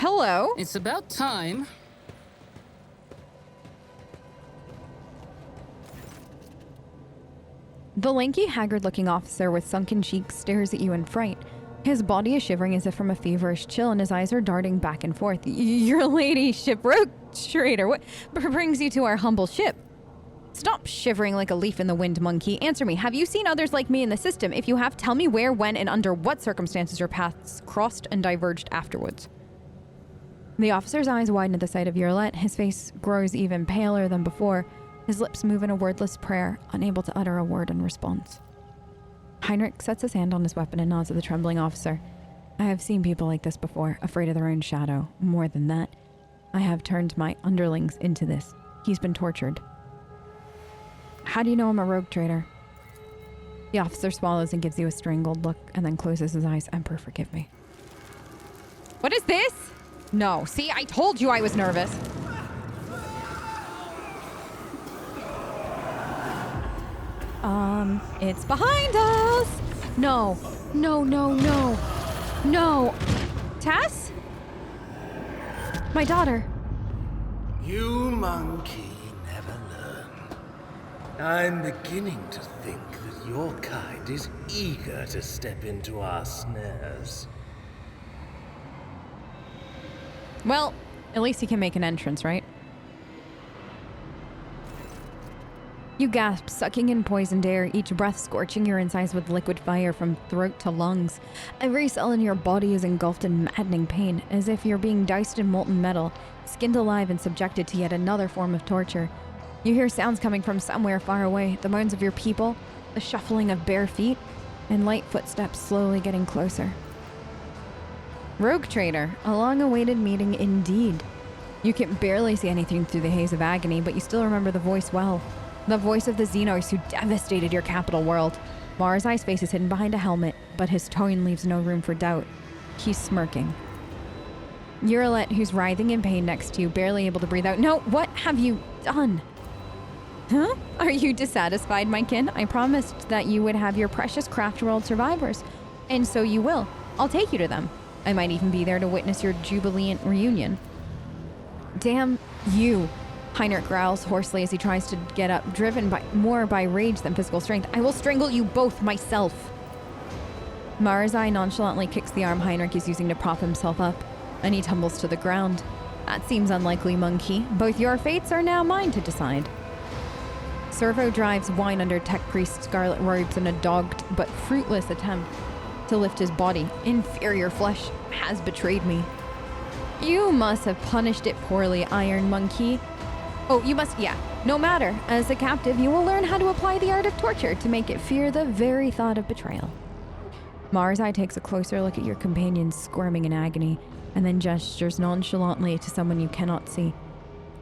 Hello? It's about time. The lanky, haggard-looking officer with sunken cheeks stares at you in fright. His body is shivering as if from a feverish chill, and his eyes are darting back and forth. Your ladyship, road trader, what brings you to our humble ship? Stop shivering like a leaf in the wind, monkey. Answer me, have you seen others like me in the system? If you have, tell me where, when, and under what circumstances your paths crossed and diverged afterwards. The officer's eyes widen at the sight of Urlet. His face grows even paler than before. His lips move in a wordless prayer, unable to utter a word in response. Heinrich sets his hand on his weapon and nods at the trembling officer. I have seen people like this before, afraid of their own shadow. More than that, I have turned my underlings into this. He's been tortured. How do you know I'm a rogue trader? The officer swallows and gives you a strangled look and then closes his eyes. Emperor, forgive me. What is this? No, see, I told you I was nervous. It's behind us! No. No, no, no. No. Tess? My daughter. You monkey never learn. I'm beginning to think that your kind is eager to step into our snares. Well, at least he can make an entrance, right? You gasp, sucking in poisoned air, each breath scorching your insides with liquid fire from throat to lungs. Every cell in your body is engulfed in maddening pain, as if you're being diced in molten metal, skinned alive and subjected to yet another form of torture. You hear sounds coming from somewhere far away, the moans of your people, the shuffling of bare feet, and light footsteps slowly getting closer. Rogue Trader, a long-awaited meeting indeed. You can barely see anything through the haze of agony, but you still remember the voice well. The voice of the Xenos who devastated your capital world. Marzai's face is hidden behind a helmet, but his tone leaves no room for doubt. He's smirking. Urlet, who's writhing in pain next to you, barely able to breathe out. No, what have you done? Huh? Are you dissatisfied, my kin? I promised that you would have your precious craft world survivors. And so you will. I'll take you to them. I might even be there to witness your jubilant reunion. Damn you. Heinrich growls hoarsely as he tries to get up, driven more by rage than physical strength. I will strangle you both myself. Marzai nonchalantly kicks the arm Heinrich is using to prop himself up, and he tumbles to the ground. That seems unlikely, monkey. Both your fates are now mine to decide. Servo drives wine under Tech Priest's scarlet robes in a dogged but fruitless attempt to lift his body. Inferior flesh has betrayed me. You must have punished it poorly, Iron Monkey. Oh, you must, yeah. No matter. As a captive, you will learn how to apply the art of torture to make it fear the very thought of betrayal. Marzai takes a closer look at your companions squirming in agony, and then gestures nonchalantly to someone you cannot see.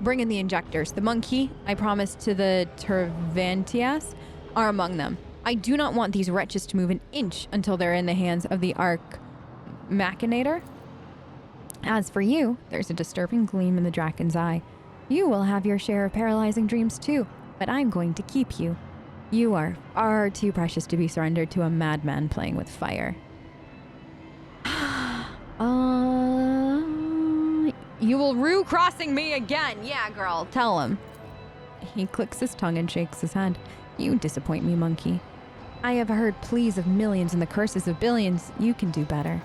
Bring in the injectors. The monkey, I promised to the Tervantias, are among them. I do not want these wretches to move an inch until they're in the hands of the Machinator. As for you, there's a disturbing gleam in the Draken's eye. You will have your share of paralyzing dreams too, but I'm going to keep you. You are far too precious to be surrendered to a madman playing with fire. You will rue crossing me again. Yeah, girl, tell him. He clicks his tongue and shakes his head. You disappoint me, monkey. I have heard pleas of millions and the curses of billions. You can do better.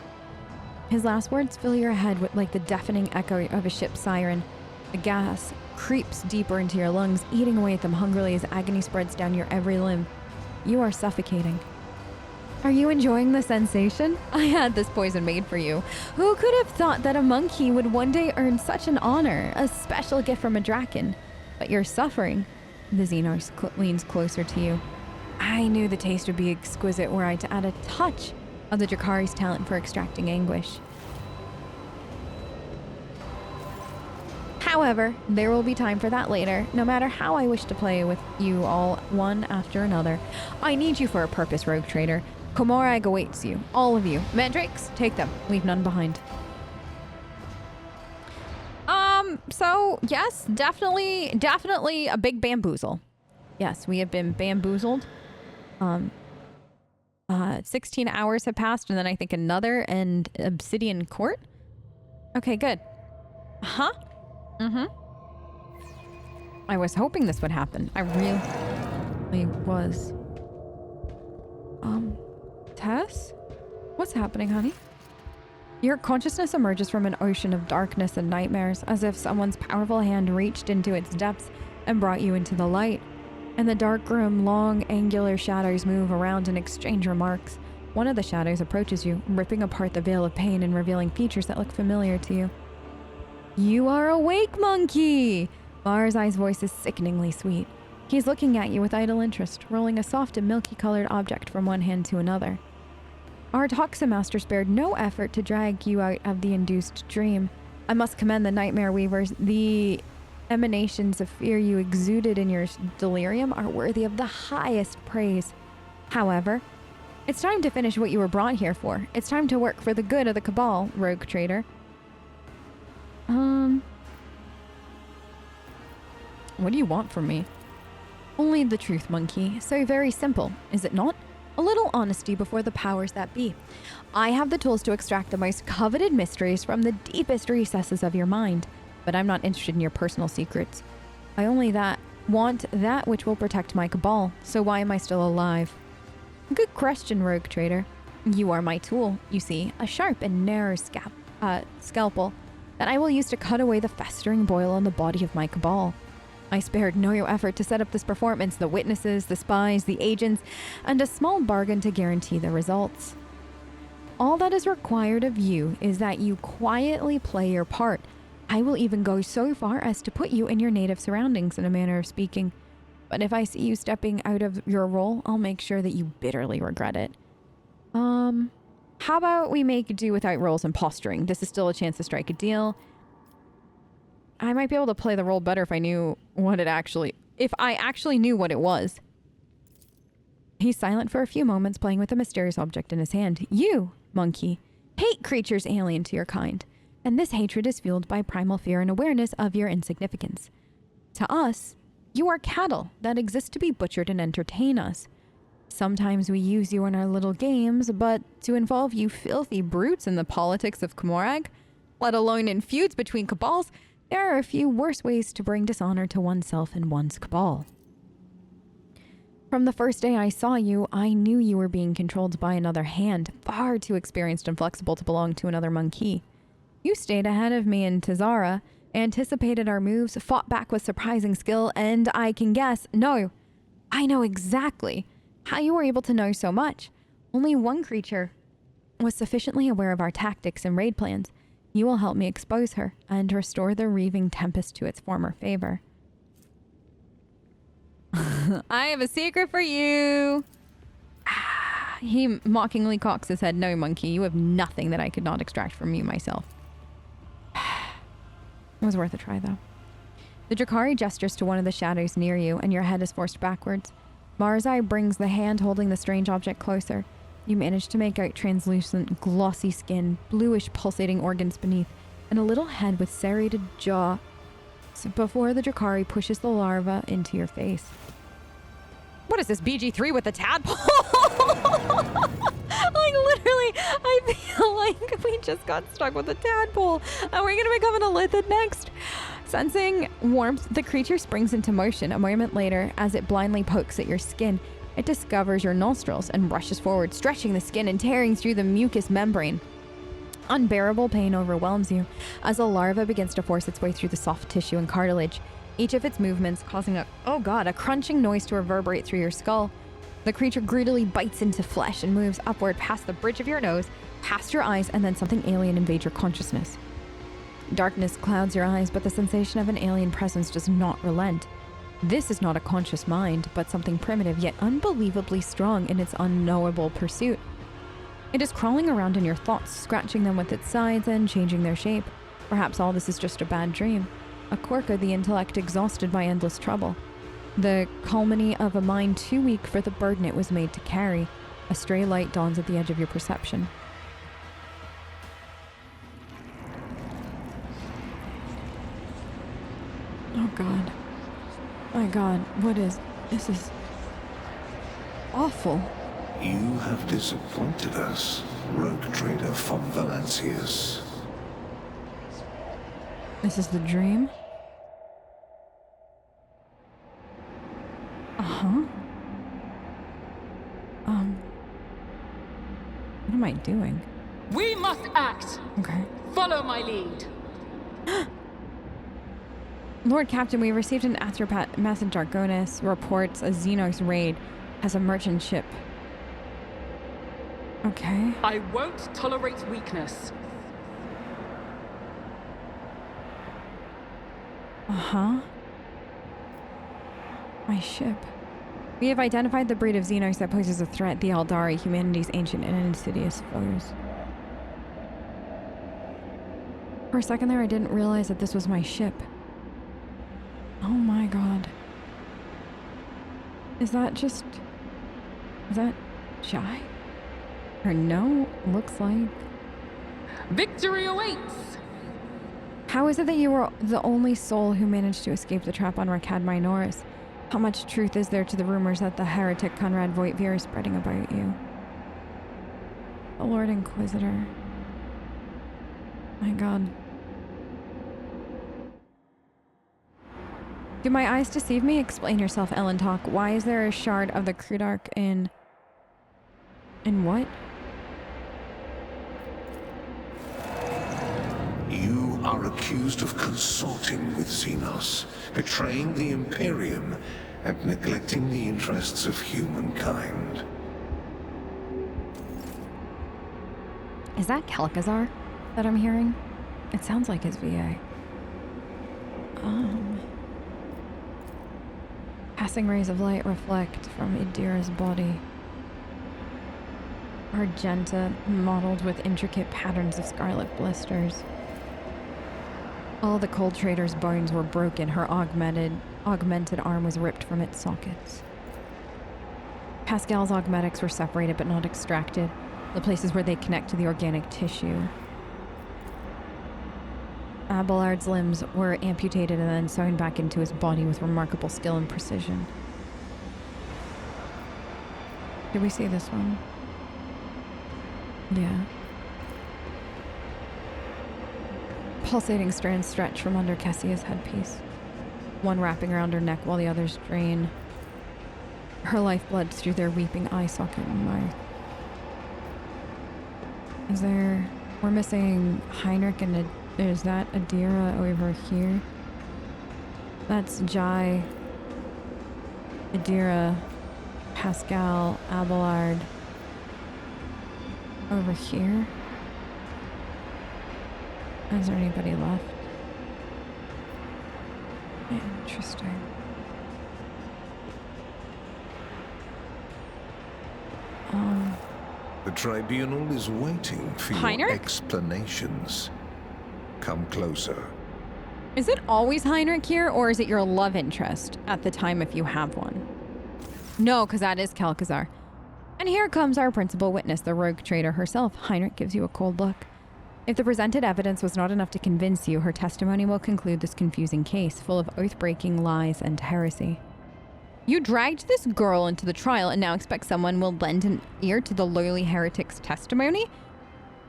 His last words fill your head with like the deafening echo of a ship's siren. The gas creeps deeper into your lungs, eating away at them hungrily as agony spreads down your every limb. You are suffocating. Are you enjoying the sensation? I had this poison made for you. Who could have thought that a monkey would one day earn such an honor, a special gift from a Draken? But you're suffering. The Xenos leans closer to you. I knew the taste would be exquisite were I to add a touch of the Drakari's talent for extracting anguish. However, there will be time for that later, no matter how I wish to play with you all one after another. I need you for a purpose, Rogue Trader. Komorag awaits you, all of you. Mandrakes, take them. Leave none behind. So, yes, definitely a big bamboozle. Yes, we have been bamboozled. 16 hours have passed, and then I think another and Obsidian Court. Okay, good. Huh? Mm-hmm. I was hoping this would happen. I really was. Tess? What's happening, honey? Your consciousness emerges from an ocean of darkness and nightmares, as if someone's powerful hand reached into its depths and brought you into the light. In the dark room, long, angular shadows move around and exchange remarks. One of the shadows approaches you, ripping apart the veil of pain and revealing features that look familiar to you. You are awake, monkey! Marzai's voice is sickeningly sweet. He's looking at you with idle interest, rolling a soft and milky-colored object from one hand to another. Our Toxamaster spared no effort to drag you out of the induced dream. I must commend the Nightmare Weavers. The emanations of fear you exuded in your delirium are worthy of the highest praise. However, it's time to finish what you were brought here for. It's time to work for the good of the Cabal, rogue trader. What do you want from me? Only the truth, monkey. So very simple, is it not? A little honesty before the powers that be. I have the tools to extract the most coveted mysteries from the deepest recesses of your mind, but I'm not interested in your personal secrets. I only want that which will protect my Cabal, so why am I still alive? Good question, rogue trader. You are my tool, you see, a sharp and narrow scalpel that I will use to cut away the festering boil on the body of my Cabal. I spared no effort to set up this performance, the witnesses, the spies, the agents, and a small bargain to guarantee the results. All that is required of you is that you quietly play your part. I will even go so far as to put you in your native surroundings, in a manner of speaking. But if I see you stepping out of your role, I'll make sure that you bitterly regret it. How about we make do without roles and posturing? This is still a chance to strike a deal. I might be able to play the role better if I knew what it actually... If I actually knew what it was. He's silent for a few moments, playing with a mysterious object in his hand. You, monkey, hate creatures alien to your kind. And this hatred is fueled by primal fear and awareness of your insignificance. To us, you are cattle that exist to be butchered and entertain us. Sometimes we use you in our little games, but to involve you filthy brutes in the politics of Comorag, let alone in feuds between cabals, there are a few worse ways to bring dishonor to oneself and one's Cabal. From the first day I saw you, I knew you were being controlled by another hand, far too experienced and flexible to belong to another monkey. You stayed ahead of me in Tessera, anticipated our moves, fought back with surprising skill, and I can guess, no, I know exactly how you were able to know so much. Only one creature was sufficiently aware of our tactics and raid plans. You will help me expose her and restore the reaving tempest to its former favor. I have a secret for you. He mockingly cocks his head. No, monkey, you have nothing that I could not extract from you myself. It was worth a try, though. The Drakari gestures to one of the shadows near you, and your head is forced backwards. Marzai brings the hand holding the strange object closer. You manage to make out translucent, glossy skin, bluish pulsating organs beneath, and a little head with serrated jaw before the Drakari pushes the larva into your face. What is this, BG3 with the tadpole? Like, literally, I feel like we just got stuck with a tadpole. And we're going to become an elithid next. Sensing warmth, the creature springs into motion. A moment later, as it blindly pokes at your skin, it discovers your nostrils and rushes forward, stretching the skin and tearing through the mucous membrane. Unbearable pain overwhelms you as the larva begins to force its way through the soft tissue and cartilage, each of its movements causing a crunching noise to reverberate through your skull. The creature greedily bites into flesh and moves upward past the bridge of your nose, past your eyes, and then something alien invades your consciousness. Darkness clouds your eyes, but the sensation of an alien presence does not relent. This is not a conscious mind, but something primitive yet unbelievably strong in its unknowable pursuit. It is crawling around in your thoughts, scratching them with its sides and changing their shape. Perhaps all this is just a bad dream, a quirk of the intellect exhausted by endless trouble. The culminy of a mind too weak for the burden it was made to carry. A stray light dawns at the edge of your perception. Oh God. My God, this is awful. You have disappointed us, rogue trader von Valancius. This is the dream? Uh-huh. What am I doing? We must act! Okay. Follow my lead. Lord Captain, we received an Athropat message. Archons reports a Xenos raid has a merchant ship. Okay. I won't tolerate weakness. Uh-huh. My ship. We have identified the breed of Xenos that poses a threat, the Aldari, humanity's ancient and insidious foes. For a second there, I didn't realize that this was my ship. Oh my god. Is that Jai? Or no, looks like. Victory awaits! How is it that you were the only soul who managed to escape the trap on Rakad Minoris? How much truth is there to the rumors that the heretic Conrad Voitvir is spreading about you? The Lord Inquisitor. My god. Do my eyes deceive me? Explain yourself, Ellen Talk. Why is there a shard of the Crudarch in what? You are accused of consorting with Xenos, betraying the Imperium, and neglecting the interests of humankind. Is that Kalkazar that I'm hearing? It sounds like his VA. Passing rays of light reflect from Idira's body. Argenta, mottled with intricate patterns of scarlet blisters. All the Cold Trader's bones were broken. Her augmented arm was ripped from its sockets. Pascal's augmetics were separated but not extracted, the places where they connect to the organic tissue. Abelard's limbs were amputated and then sewn back into his body with remarkable skill and precision. Did we see this one? Yeah. Pulsating strands stretch from under Kessia's headpiece, one wrapping around her neck while the others drain her lifeblood through their weeping eye socket and mouth. We're missing Heinrich and is that Idira over here? That's Jai, Idira, Pascal, Abelard over here. Is there anybody left? Interesting. The Tribunal is waiting for Heinrich? your explanations. Come closer. Is it always Heinrich here, or is it your love interest at the time if you have one? No, because that is Kalkazar. And here comes our principal witness, the rogue trader herself. Heinrich gives you a cold look. If the presented evidence was not enough to convince you, her testimony will conclude this confusing case, full of oath-breaking lies and heresy. You dragged this girl into the trial and now expect someone will lend an ear to the lowly heretic's testimony?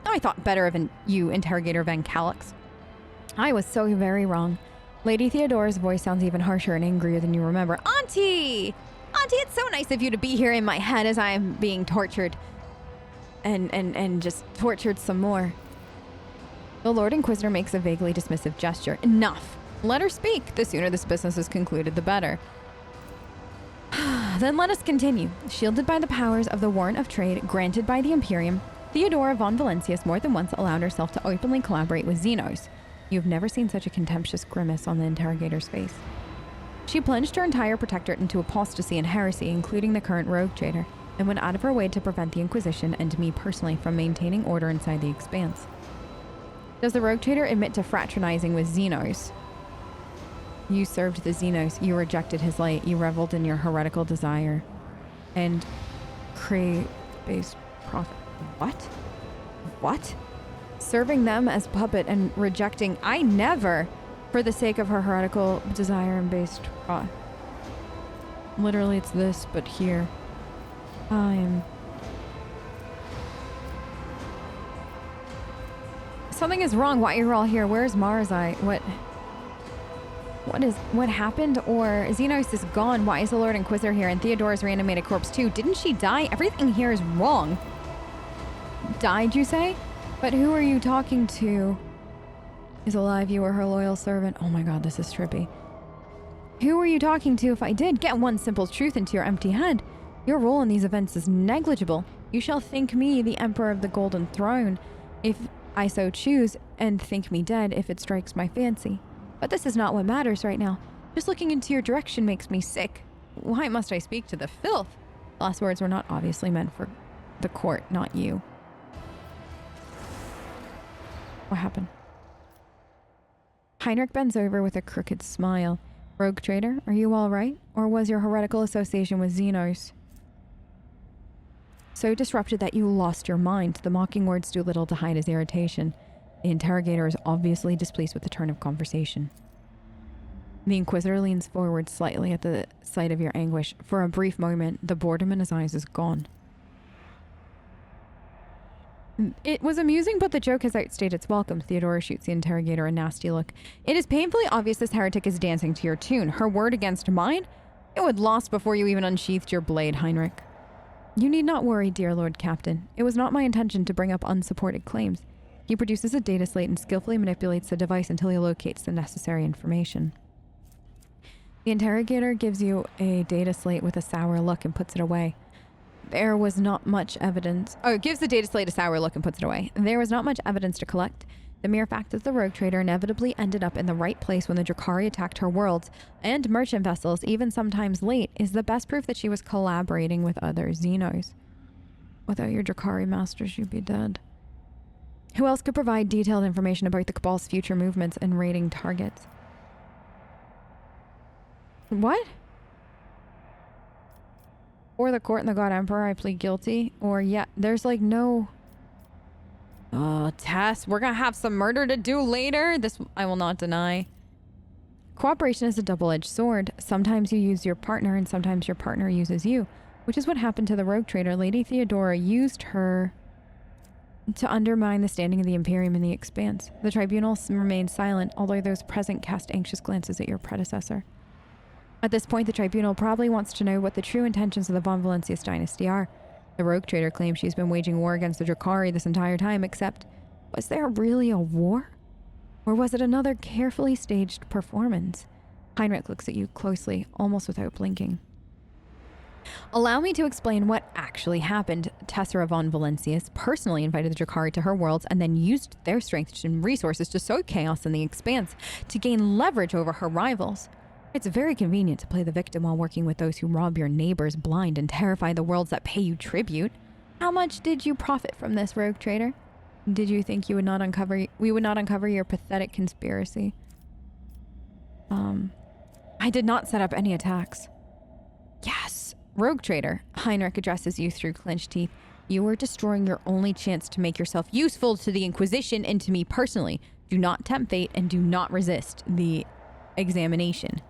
I thought better of you, Interrogator Van Calix. I was so very wrong. Lady Theodora's voice sounds even harsher and angrier than you remember. Auntie! Auntie, it's so nice of you to be here in my head as I am being tortured. And just tortured some more. The Lord Inquisitor makes a vaguely dismissive gesture. Enough. Let her speak. The sooner this business is concluded, the better. Then let us continue. Shielded by the powers of the Warrant of Trade granted by the Imperium, Theodora von Valencius more than once allowed herself to openly collaborate with Xenos. You've never seen such a contemptuous grimace on the interrogator's face. She plunged her entire protectorate into apostasy and heresy, including the current rogue trader, and went out of her way to prevent the Inquisition and me personally from maintaining order inside the Expanse. Does the rogue trader admit to fraternizing with Xenos? You served the Xenos, you rejected his light, you reveled in your heretical desire, and based prophet. What? What? Serving them as puppet and rejecting, I never, for the sake of her heretical desire and based literally it's this, but here. Something is wrong. Why are you all here? Where's Marzai? What happened? Or Xenos is gone. Why is the Lord Inquisitor here? And Theodora's reanimated corpse too. Didn't she die? Everything here is wrong. Died, you say? But who are you talking to? Is alive. You were her loyal servant. Oh my god, this is trippy. Who were you talking to if I did? Get one simple truth into your empty head. Your role in these events is negligible. You shall think me the Emperor of the Golden Throne, if I so choose, and think me dead if it strikes my fancy. But this is not what matters right now. Just looking into your direction makes me sick. Why must I speak to the filth? The last words were not obviously meant for the court, not you. What happened? Heinrich bends over with a crooked smile. Rogue trader, are you all right? Or was your heretical association with Xenos so disrupted that you lost your mind? The mocking words do little to hide his irritation. The interrogator is obviously displeased with the turn of conversation. The Inquisitor leans forward slightly at the sight of your anguish. For a brief moment, the boredom in his eyes is gone. It was amusing, but the joke has outstayed its welcome. Theodora shoots the interrogator a nasty look. It is painfully obvious this heretic is dancing to your tune. Her word against mine? It would lost before you even unsheathed your blade, Heinrich. You need not worry, dear Lord Captain. It was not my intention to bring up unsupported claims. He produces a data slate and skillfully manipulates the device until he locates the necessary information. The interrogator gives you a data slate with a sour look and puts it away. There was not much evidence. Oh, it gives the data slate a sour look and puts it away. There was not much evidence to collect. The mere fact that the rogue trader inevitably ended up in the right place when the Drakari attacked her worlds and merchant vessels, even sometimes late, is the best proof that she was collaborating with other Xenos. Without your Drakari masters, you'd be dead. Who else could provide detailed information about the Cabal's future movements and raiding targets? What? Or the court and the God Emperor, I plead guilty. Or yeah, there's like no... Oh, Tess, we're gonna have some murder to do later. This I will not deny. Cooperation is a double-edged sword. Sometimes you use your partner and sometimes your partner uses you, which is what happened to the rogue trader. Lady Theodora used her to undermine the standing of the Imperium in the Expanse. The tribunal remained silent, although those present cast anxious glances at your predecessor. At this point, the tribunal probably wants to know what the true intentions of the Von Valancius dynasty are. The rogue trader claims she's been waging war against the Drakari this entire time, except, was there really a war? Or was it another carefully staged performance? Heinrich looks at you closely, almost without blinking. Allow me to explain what actually happened. Tessera von Valancius personally invited the Drakari to her worlds and then used their strength and resources to sow chaos in the Expanse to gain leverage over her rivals. It's very convenient to play the victim while working with those who rob your neighbors blind and terrify the worlds that pay you tribute. How much did you profit from this, rogue trader? Did you think we would not uncover your pathetic conspiracy? I did not set up any attacks. Yes, rogue trader. Heinrich addresses you through clenched teeth. You are destroying your only chance to make yourself useful to the Inquisition and to me personally. Do not tempt fate and do not resist the examination.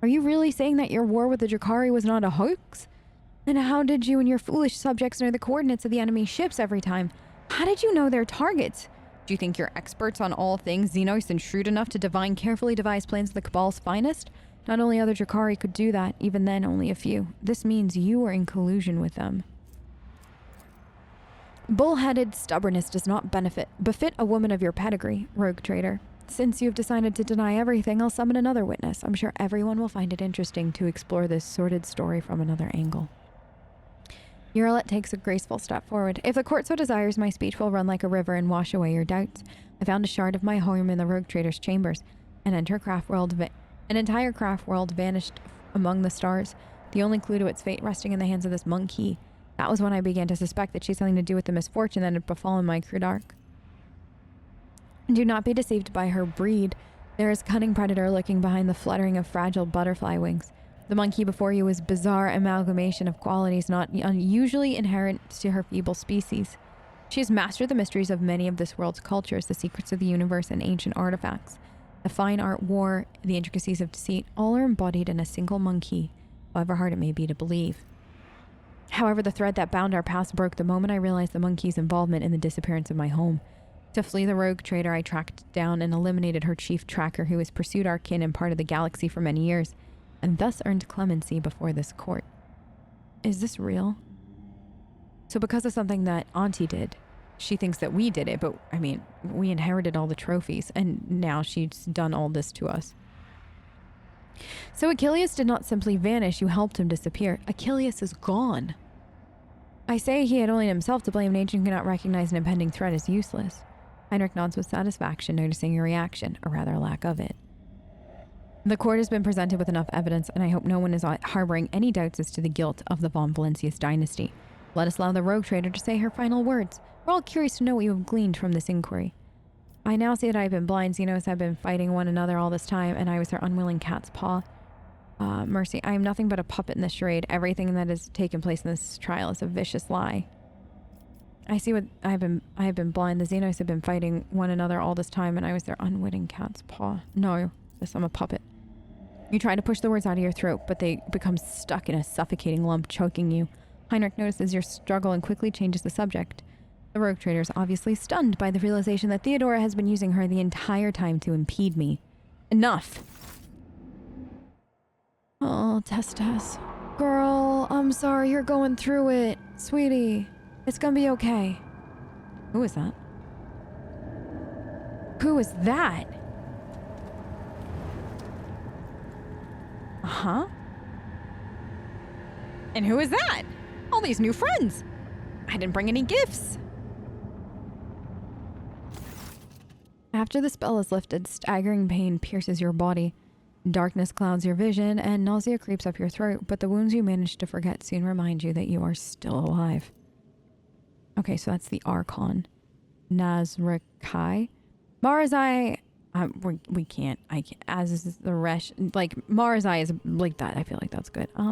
Are you really saying that your war with the Drakari was not a hoax? Then how did you and your foolish subjects know the coordinates of the enemy ships every time? How did you know their targets? Do you think you're experts on all things Xenos and shrewd enough to divine carefully devised plans of the Cabal's finest? Not only other Drakari could do that, even then only a few. This means you were in collusion with them. Bullheaded stubbornness does not befit a woman of your pedigree, rogue trader. Since you've decided to deny everything, I'll summon another witness. I'm sure everyone will find it interesting to explore this sordid story from another angle. Uralet takes a graceful step forward. If the court so desires, my speech will run like a river and wash away your doubts. I found a shard of my home in the rogue trader's chambers. An entire craft world vanished among the stars, the only clue to its fate resting in the hands of this monkey. That was when I began to suspect that she's something to do with the misfortune that had befallen my Crudark. Do not be deceived by her breed. There is cunning predator lurking behind the fluttering of fragile butterfly wings. The monkey before you is bizarre amalgamation of qualities not unusually inherent to her feeble species. She has mastered the mysteries of many of this world's cultures, the secrets of the universe and ancient artifacts. The fine art, war, the intricacies of deceit, all are embodied in a single monkey, however hard it may be to believe. However, the thread that bound our past broke the moment I realized the monkey's involvement in the disappearance of my home. To flee the rogue trader, I tracked down and eliminated her chief tracker, who has pursued our kin and part of the galaxy for many years, and thus earned clemency before this court. Is this real? So because of something that Auntie did, she thinks that we did it, but I mean, we inherited all the trophies, and now she's done all this to us. So Achilles did not simply vanish, you helped him disappear. Achilles is gone. I say he had only himself to blame. Nature cannot recognize an impending threat as useless. Heinrich nods with satisfaction, noticing your reaction, or rather lack of it. The court has been presented with enough evidence, and I hope no one is harboring any doubts as to the guilt of the von Valencius dynasty. Let us allow the rogue trader to say her final words. We're all curious to know what you have gleaned from this inquiry. I now see that I have been blind. Xenos have been fighting one another all this time, and I was their unwilling cat's paw. Mercy, I am nothing but a puppet in this charade. Everything that has taken place in this trial is a vicious lie. I see what I have been blind. The Xenos have been fighting one another all this time, and I was their unwitting cat's paw. No, yes, I'm a puppet. You try to push the words out of your throat, but they become stuck in a suffocating lump, choking you. Heinrich notices your struggle and quickly changes the subject. The rogue trader is obviously stunned by the realization that Theodora has been using her the entire time to impede me. Enough! Oh, Tess. Girl, I'm sorry you're going through it. Sweetie, it's gonna be okay. Who is that? Who is that? Uh-huh. And who is that? All these new friends. I didn't bring any gifts. After the spell is lifted, staggering pain pierces your body. Darkness clouds your vision, and nausea creeps up your throat, but the wounds you manage to forget soon remind you that you are still alive. Okay, so that's the Archon. Nazrakai. Marazai... we can't. I can't. As is the Resh... Like, Marazai is like that. I feel like that's good. We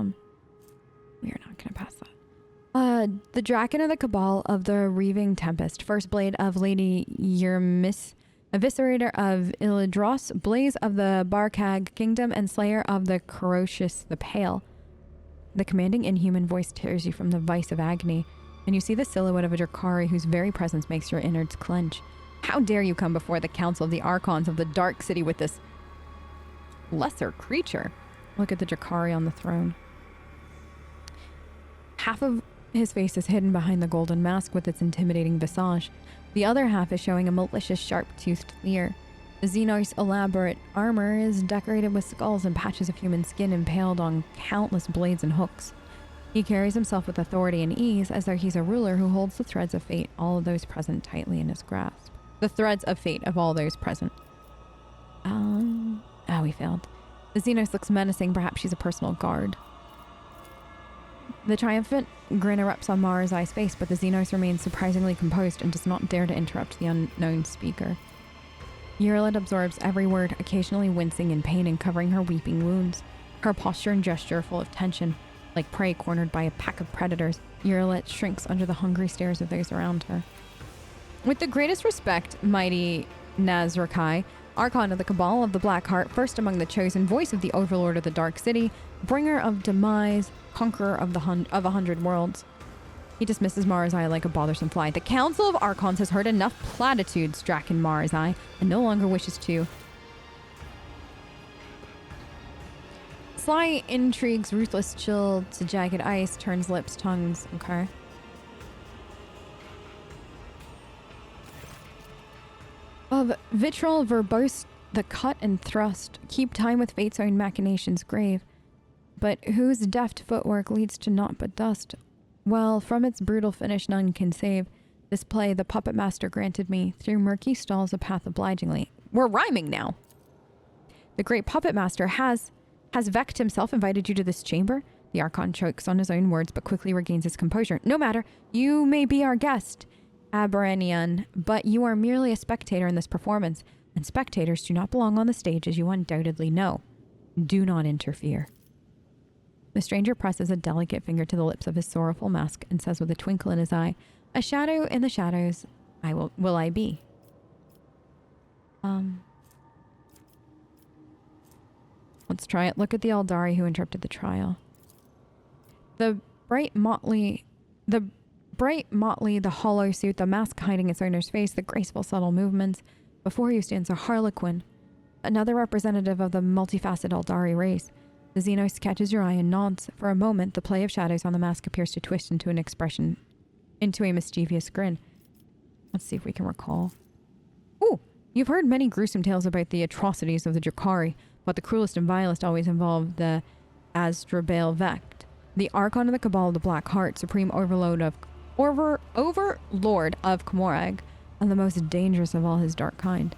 are not gonna pass that. The Draken of the Cabal of the Reaving Tempest. First Blade of Lady Yermis... Eviscerator of Illidros, Blaze of the Barkag Kingdom, and Slayer of the Corocious the Pale. The commanding inhuman voice tears you from the vice of agony, and you see the silhouette of a Drakari whose very presence makes your innards clench. How dare you come before the Council of the Archons of the Dark City with this lesser creature? Look at the Drakari on the throne. Half of his face is hidden behind the golden mask with its intimidating visage. The other half is showing a malicious, sharp-toothed leer. The Xenos' elaborate armor is decorated with skulls and patches of human skin impaled on countless blades and hooks. He carries himself with authority and ease, as though he's a ruler who holds the threads of fate, all of those present, tightly in his grasp. The threads of fate of all those present. We failed. The Xenos looks menacing. Perhaps she's a personal guard. The triumphant grin erupts on Marazai's face, but the Xenos remains surprisingly composed and does not dare to interrupt the unknown speaker. Urilet absorbs every word, occasionally wincing in pain and covering her weeping wounds. Her posture and gesture are full of tension. Like prey cornered by a pack of predators, Urilet shrinks under the hungry stares of those around her. With the greatest respect, mighty Nazrakai, Archon of the Cabal of the Black Heart, first among the chosen, voice of the Overlord of the Dark City, bringer of demise, conqueror of 100 worlds. He dismisses Marazai like a bothersome fly. The Council of Archons has heard enough platitudes, Draken Marazai, and no longer wishes to. Sly intrigues, ruthless chill to jagged ice, turns lips, tongues. Okay. Of vitriol verbose, the cut and thrust, keep time with fate's own machinations grave. But whose deft footwork leads to naught but dust? Well, from its brutal finish none can save. This play the puppet master granted me, through murky stalls a path obligingly. We're rhyming now! The great puppet master has Vecht himself invited you to this chamber? The Archon chokes on his own words, but quickly regains his composure. No matter, you may be our guest, Aberranian, but you are merely a spectator in this performance, and spectators do not belong on the stage, as you undoubtedly know. Do not interfere. The stranger presses a delicate finger to the lips of his sorrowful mask and says with a twinkle in his eye, a shadow in the shadows will I be. Let's try it. Look at the Eldari who interrupted the trial. The bright Bright, motley, the hollow suit, the mask hiding its owner's face, the graceful, subtle movements. Before you stands a Harlequin, another representative of the multifaceted Aldari race. The Xeno catches your eye and nods. For a moment, the play of shadows on the mask appears to twist into a mischievous grin. Let's see if we can recall. Ooh, you've heard many gruesome tales about the atrocities of the Drakari, but the cruelest and vilest always involved the Azdrabale Vect, the Archon of the Cabal of the Black Heart, supreme overlord of Comorag, and the most dangerous of all his dark kind.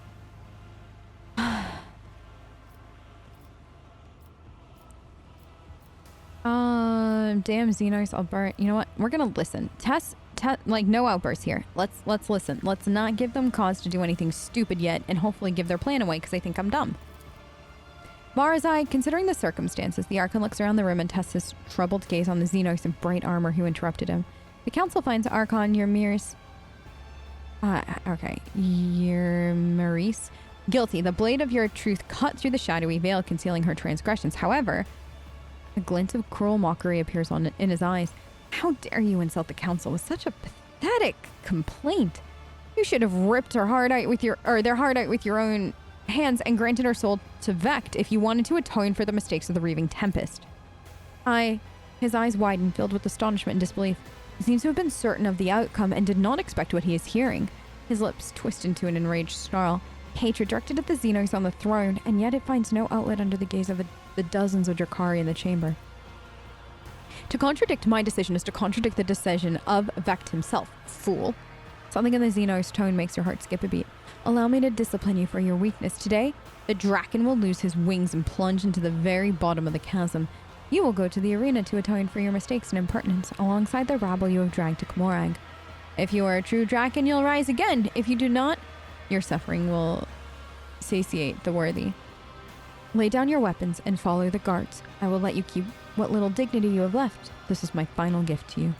Damn Xenos, I'll burn. You know what? We're gonna listen. Like, no outbursts here. Let's listen. Let's not give them cause to do anything stupid yet, and hopefully give their plan away because they think I'm dumb. Barazai, considering the circumstances, the Archon looks around the room and tests his troubled gaze on the Xenos in bright armor who interrupted him. The council finds Archon Yrmiris guilty. The blade of your truth cut through the shadowy veil concealing her transgressions. However, a glint of cruel mockery appears in his eyes. How dare you insult the council with such a pathetic complaint? You should have ripped their heart out with your own hands and granted her soul to Vect if you wanted to atone for the mistakes of the Reaving Tempest. His eyes widened, filled with astonishment and disbelief. He seems to have been certain of the outcome and did not expect what he is hearing. His lips twist into an enraged snarl. Hatred directed at the Xenos on the throne, and yet it finds no outlet under the gaze of the dozens of Drakari in the chamber. To contradict my decision is to contradict the decision of Vect himself, fool. Something in the Xenos' tone makes your heart skip a beat. Allow me to discipline you for your weakness. Today, the Draken will lose his wings and plunge into the very bottom of the chasm. You will go to the arena to atone for your mistakes and impertinence, alongside the rabble you have dragged to Comorag. If you are a true Draken, you'll rise again. If you do not, your suffering will satiate the worthy. Lay down your weapons and follow the guards. I will let you keep what little dignity you have left. This is my final gift to you.